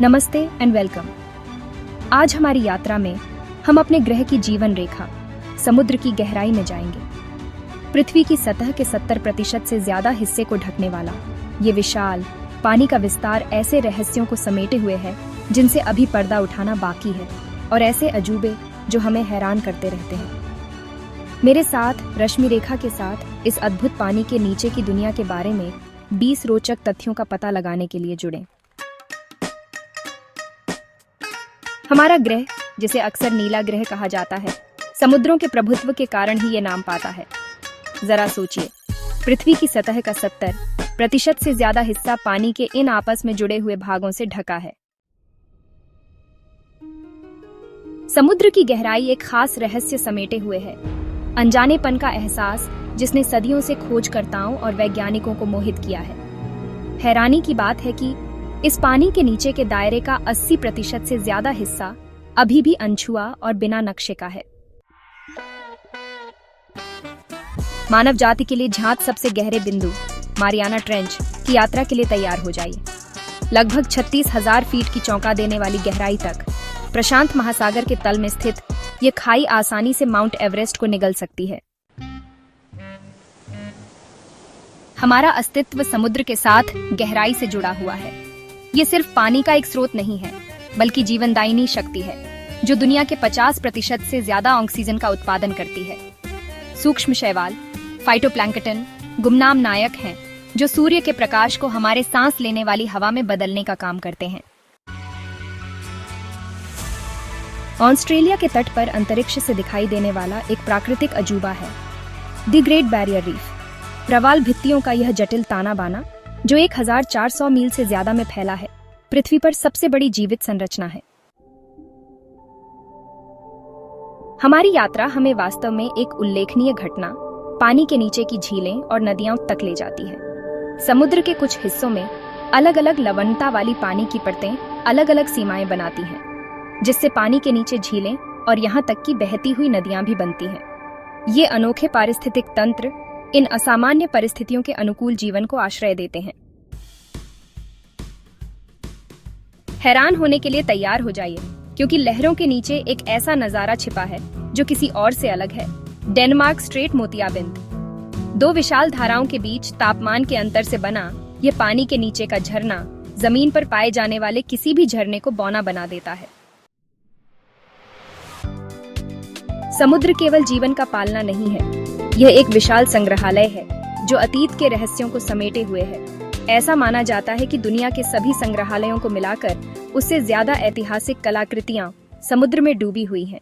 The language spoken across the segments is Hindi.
नमस्ते एंड वेलकम। आज हमारी यात्रा में हम अपने ग्रह की जीवन रेखा समुद्र की गहराई में जाएंगे। पृथ्वी की सतह के 70% से ज्यादा हिस्से को ढकने वाला ये विशाल पानी का विस्तार ऐसे रहस्यों को समेटे हुए है जिनसे अभी पर्दा उठाना बाकी है, और ऐसे अजूबे जो हमें हैरान करते रहते हैं। मेरे साथ रश्मि रेखा के साथ इस अद्भुत पानी के नीचे की दुनिया के बारे में 20 रोचक तथ्यों का पता लगाने के लिए जुड़ें। हमारा ग्रह, जिसे अक्सर नीला ग्रह कहा जाता है, समुद्रों के प्रभुत्व के कारण ही ये नाम पाता है। जरा सोचिए, पृथ्वी की सतह का 70% से ज्यादा हिस्सा पानी के इन आपस में जुड़े हुए भागों से ढका है। समुद्र की गहराई एक खास रहस्य समेटे हुए है, अनजानेपन का एहसास जिसने सदियों से खोजकर्ताओं और वैज्ञानिकों को मोहित किया है। हैरानी की बात है कि इस पानी के नीचे के दायरे का 80% से ज्यादा हिस्सा अभी भी अनछुआ और बिना नक्शे का है। मानव जाति के लिए झांक सबसे गहरे बिंदु मारियाना ट्रेंच की यात्रा के लिए तैयार हो जाइए। लगभग 36,000 फीट की चौंका देने वाली गहराई तक प्रशांत महासागर के तल में स्थित ये खाई आसानी से माउंट एवरेस्ट को निगल सकती है। हमारा अस्तित्व समुद्र के साथ गहराई से जुड़ा हुआ है। ये सिर्फ पानी का एक स्रोत नहीं है, बल्कि जीवनदायिनी शक्ति है जो दुनिया के 50% से ज्यादा ऑक्सीजन का उत्पादन करती है। सूक्ष्म शैवाल, फाइटोप्लैंक्टन गुमनाम नायक हैं जो सूर्य के प्रकाश को हमारे सांस लेने वाली हवा में बदलने का काम करते हैं। ऑस्ट्रेलिया के तट पर अंतरिक्ष से दिखाई देने वाला एक प्राकृतिक अजूबा है द ग्रेट बैरियर रीफ। प्रवाल भित्तियों का यह जटिल ताना बाना, जो 1400 मील से ज्यादा में फैला है, पृथ्वी पर सबसे बड़ी जीवित संरचना है। हमारी यात्रा हमें वास्तव में एक उल्लेखनीय घटना, पानी के नीचे की झीलें और नदियां तक ले जाती है। समुद्र के कुछ हिस्सों में अलग अलग लवणता वाली पानी की परतें अलग अलग सीमाएं बनाती हैं, जिससे पानी के नीचे झीलें और यहां तक कि बहती हुई नदियां भी बनती हैं। ये अनोखे पारिस्थितिक तंत्र इन असामान्य परिस्थितियों के अनुकूल जीवन को आश्रय देते हैं। हैरान होने के लिए तैयार हो जाइए, क्योंकि लहरों के नीचे एक ऐसा नजारा छिपा है जो किसी और से अलग है। डेनमार्क स्ट्रेट मोतियाबिंद, दो विशाल धाराओं के बीच तापमान के अंतर से बना ये पानी के नीचे का झरना जमीन पर पाए जाने वाले किसी भी झरने को बौना बना देता है। समुद्र केवल जीवन का पालना नहीं है, यह एक विशाल संग्रहालय है जो अतीत के रहस्यों को समेटे हुए है। ऐसा माना जाता है कि दुनिया के सभी संग्रहालयों को मिलाकर उससे ज्यादा ऐतिहासिक कलाकृतियां समुद्र में डूबी हुई हैं।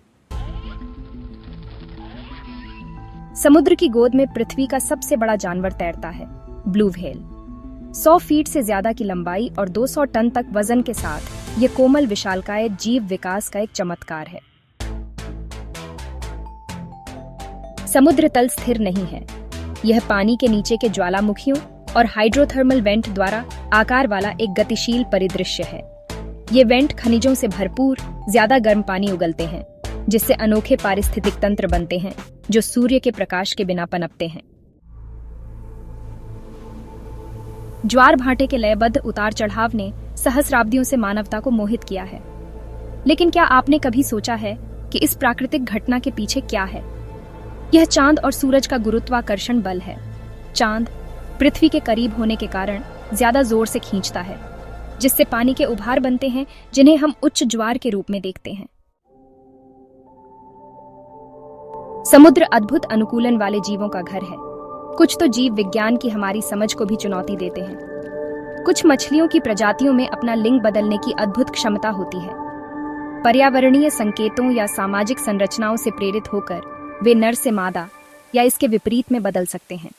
समुद्र की गोद में पृथ्वी का सबसे बड़ा जानवर तैरता है, ब्लू व्हेल। 100 फीट से ज्यादा की लंबाई और 200 टन तक वजन के साथ ये कोमल विशालकाय जीव विकास का एक चमत्कार है। समुद्र तल स्थिर नहीं है, यह पानी के नीचे के ज्वालामुखियों और हाइड्रोथर्मल वेंट द्वारा आकार वाला एक गतिशील परिदृश्य है। ये वेंट खनिजों से भरपूर ज्यादा गर्म पानी उगलते हैं, जिससे अनोखे पारिस्थितिक तंत्र बनते हैं जो सूर्य के प्रकाश के बिना पनपते हैं। ज्वार भाटे के लयबद्ध उतार चढ़ाव ने सहस्राब्दियों से मानवता को मोहित किया है। लेकिन क्या आपने कभी सोचा है कि इस प्राकृतिक घटना के पीछे क्या है? यह चांद और सूरज का गुरुत्वाकर्षण बल है। चांद पृथ्वी के करीब होने के कारण ज्यादा जोर से खींचता है, जिससे पानी के उभार बनते हैं जिन्हें हम उच्च ज्वार के रूप में देखते हैं। समुद्र अद्भुत अनुकूलन वाले जीवों का घर है। कुछ तो जीव विज्ञान की हमारी समझ को भी चुनौती देते हैं। कुछ मछलियों की प्रजातियों में अपना लिंग बदलने की अद्भुत क्षमता होती है। पर्यावरणीय संकेतों या सामाजिक संरचनाओं से प्रेरित होकर वे नर से मादा या इसके विपरीत में बदल सकते हैं।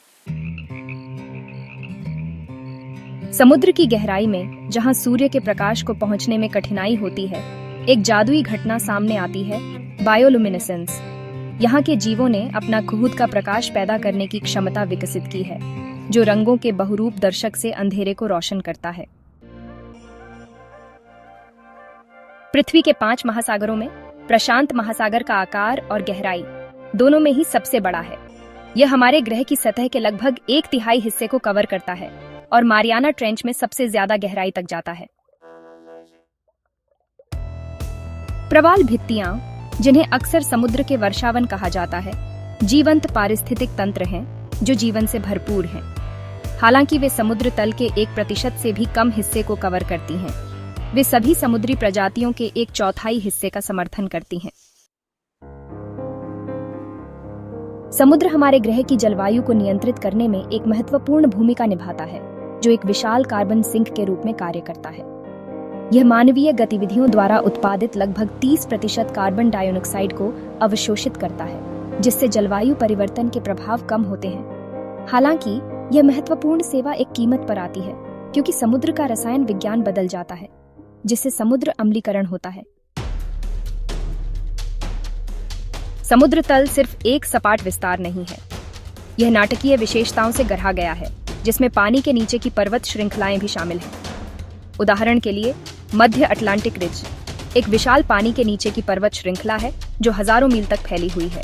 समुद्र की गहराई में, जहां सूर्य के प्रकाश को पहुंचने में कठिनाई होती है, एक जादुई घटना सामने आती है, बायोलुमिनेसेंस। यहाँ के जीवों ने अपना खुद का प्रकाश पैदा करने की क्षमता विकसित की है, जो रंगों के बहुरूप दर्शक से अंधेरे को रोशन करता है। पृथ्वी के 5 महासागरों में प्रशांत महासागर का आकार और गहराई दोनों में ही सबसे बड़ा है। यह हमारे ग्रह की सतह के लगभग 1/3 हिस्से को कवर करता है और मारियाना ट्रेंच में सबसे ज्यादा गहराई तक जाता है। प्रवाल भित्तियां, जिन्हें अक्सर समुद्र के वर्षावन कहा जाता है, जीवंत पारिस्थितिक तंत्र हैं जो जीवन से भरपूर हैं। हालांकि वे समुद्र तल के 1% से भी कम हिस्से को कवर करती हैं, वे सभी समुद्री प्रजातियों के 1/4 हिस्से का समर्थन करती हैं। समुद्र हमारे ग्रह की जलवायु को नियंत्रित करने में एक महत्वपूर्ण भूमिका निभाता है, जो एक विशाल कार्बन सिंक के रूप में कार्य करता है। यह मानवीय गतिविधियों द्वारा उत्पादित लगभग 30% कार्बन डाइऑक्साइड को अवशोषित करता है, जिससे जलवायु परिवर्तन के प्रभाव कम होते हैं। हालांकि यह महत्वपूर्ण सेवा एक कीमत पर आती है, क्योंकि समुद्र का रसायन विज्ञान बदल जाता है, जिससे समुद्र अम्लीकरण होता है। समुद्र तल सिर्फ एक सपाट विस्तार नहीं है, यह नाटकीय विशेषताओं से गढ़ा गया है, जिसमें पानी के नीचे की पर्वत श्रृंखलाएं भी शामिल हैं। उदाहरण के लिए, मध्य अटलांटिक रिज एक विशाल पानी के नीचे की पर्वत श्रृंखला है जो हजारों मील तक फैली हुई है।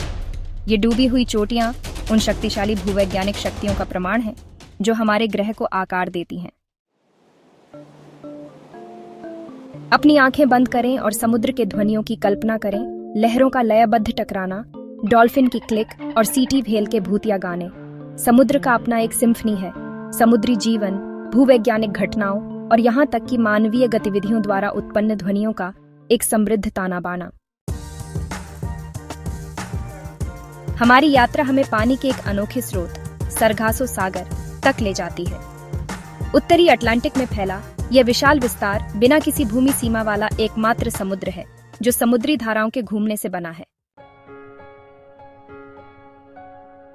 ये डूबी हुई चोटियां उन शक्तिशाली भूवैज्ञानिक शक्तियों का प्रमाण है जो हमारे ग्रह को आकार देती हैं। अपनी आंखें बंद करें और समुद्र के ध्वनियों की कल्पना करें। लहरों का लयबद्ध टकराना, डॉल्फिन की क्लिक और सीटी भेल के भूतिया गाने। समुद्र का अपना एक सिम्फनी है। समुद्री जीवन, भूवैज्ञानिक घटनाओं और यहाँ तक कि मानवीय गतिविधियों द्वारा उत्पन्न ध्वनियों का एक समृद्ध ताना बाना। हमारी यात्रा हमें पानी के एक अनोखे स्रोत, सरगासो सागर तक ले जाती है। उत्तरी अटलांटिक में फैला यह विशाल विस्तार बिना किसी भूमि सीमा वाला एकमात्र समुद्र है जो समुद्री धाराओं के घूमने से बना है।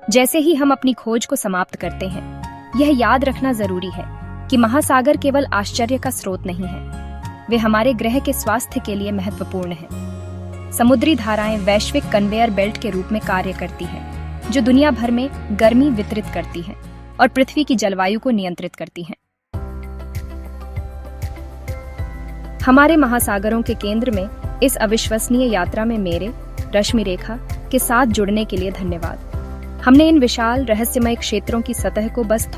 जैसे ही हम अपनी खोज को समाप्त करते हैं, यह याद रखना जरूरी है कि महासागर केवल आश्चर्य का स्रोत नहीं है, वे हमारे ग्रह के स्वास्थ्य के लिए महत्वपूर्ण हैं। समुद्री धाराएं वैश्विक कन्वेयर बेल्ट के रूप में कार्य करती हैं, जो दुनिया भर में गर्मी वितरित करती हैं और पृथ्वी की जलवायु को नियंत्रित करती हैं। हमारे महासागरों के केंद्र में इस अविश्वसनीय यात्रा में मेरे, रश्मि रेखा, के साथ जुड़ने के लिए धन्यवाद। हमने इन विशाल रहस्यमय क्षेत्रों की सतह को बस